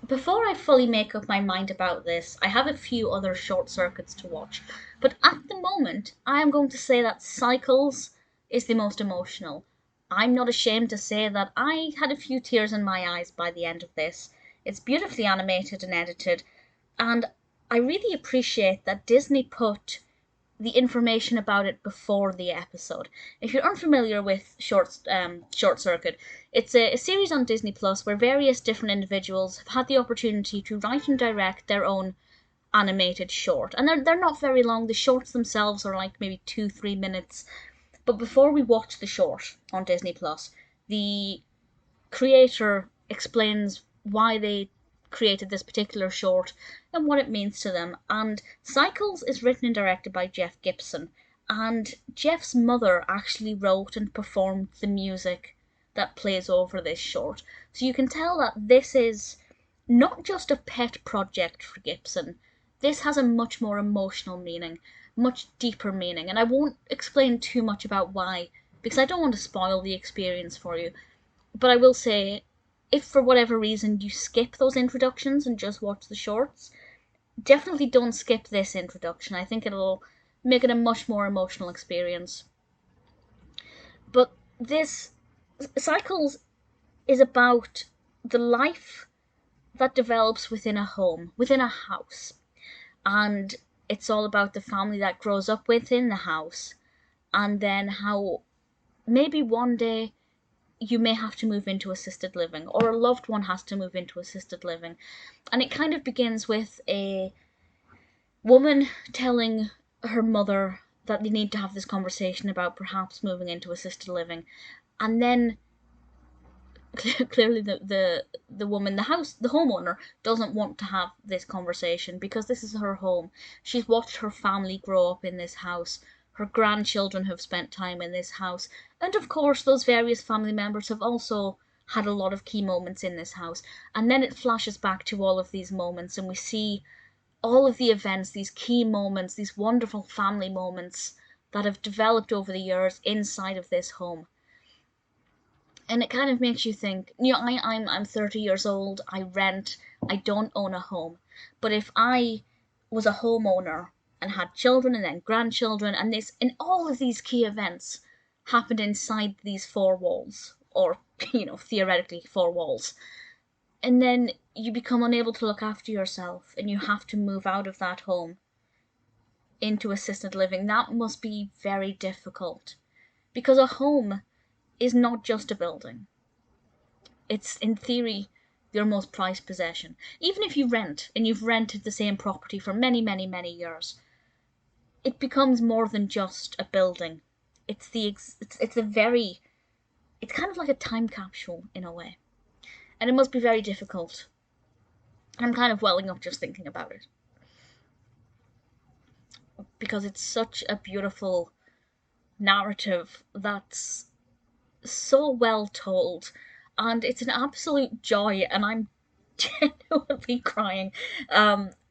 Before I fully make up my mind about this, I have a few other short circuits to watch. But at the moment, I am going to say that Cycles is the most emotional. I'm not ashamed to say that I had a few tears in my eyes by the end of this. It's beautifully animated and edited, and I really appreciate that Disney put the information about it before the episode. If you're unfamiliar with Short Circuit, it's a series on Disney Plus where various different individuals have had the opportunity to write and direct their own animated short, and they're not very long. The shorts themselves are like maybe 2-3 minutes. But before we watch the short on Disney Plus, the creator explains why they created this particular short and what it means to them. And Cycles is written and directed by Jeff Gipson. And Jeff's mother actually wrote and performed the music that plays over this short. So you can tell that this is not just a pet project for Gibson. This has a much more emotional meaning, much deeper meaning. And I won't explain too much about why, because I don't want to spoil the experience for you. But I will say, if for whatever reason you skip those introductions and just watch the shorts, definitely don't skip this introduction. I think it'll make it a much more emotional experience. But this Cycles is about the life that develops within a home, within a house. And it's all about the family that grows up within the house, and then how maybe one day you may have to move into assisted living, or a loved one has to move into assisted living. And it kind of begins with a woman telling her mother that they need to have this conversation about perhaps moving into assisted living. And then clearly the woman, the homeowner, doesn't want to have this conversation because this is her home. She's watched her family grow up in this house. Her grandchildren have spent time in this house. And of course, those various family members have also had a lot of key moments in this house. And then it flashes back to all of these moments, and we see all of the events, these key moments, these wonderful family moments that have developed over the years inside of this home. And it kind of makes you think, I'm 30 years old, I rent, I don't own a home. But if I was a homeowner and had children and then grandchildren, and all of these key events happened inside these four walls, or theoretically four walls, and then you become unable to look after yourself and you have to move out of that home into assisted living, that must be very difficult. Because a home is not just a building. It's, in theory, your most prized possession. Even if you rent, and you've rented the same property for many, many, many years, it becomes more than just a building. It's kind of like a time capsule in a way. And it must be very difficult. And I'm kind of welling up just thinking about it. Because it's such a beautiful narrative that's so well told, and it's an absolute joy, and I'm genuinely crying.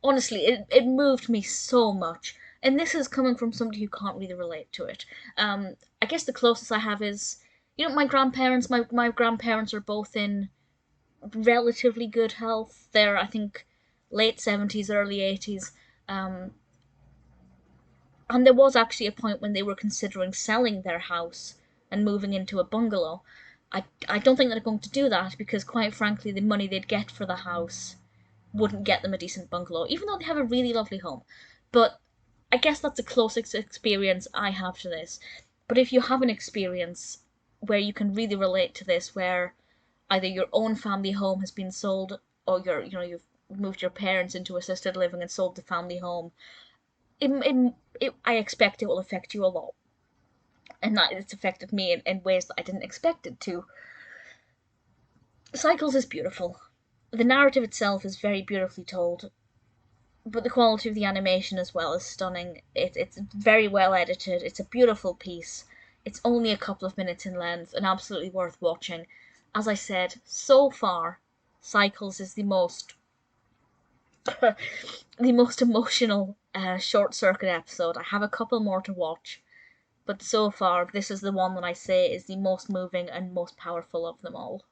Honestly, it moved me so much, and this is coming from somebody who can't really relate to it. I guess the closest I have is, my grandparents. My grandparents are both in relatively good health. They're, I think, late 70s, early 80s. And there was actually a point when they were considering selling their house and moving into a bungalow. I don't think they're going to do that because, quite frankly, the money they'd get for the house wouldn't get them a decent bungalow, even though they have a really lovely home. But I guess that's the closest experience I have to this. But if you have an experience where you can really relate to this, where either your own family home has been sold, or you've moved your parents into assisted living and sold the family home, I expect it will affect you a lot. And that it's affected me in ways that I didn't expect it to. Cycles is beautiful. The narrative itself is very beautifully told, but the quality of the animation as well is stunning. It's very well edited. It's a beautiful piece. It's only a couple of minutes in length and absolutely worth watching. As I said, so far, Cycles is the most the most emotional short circuit episode. I have a couple more to watch, but so far this is the one that I say is the most moving and most powerful of them all.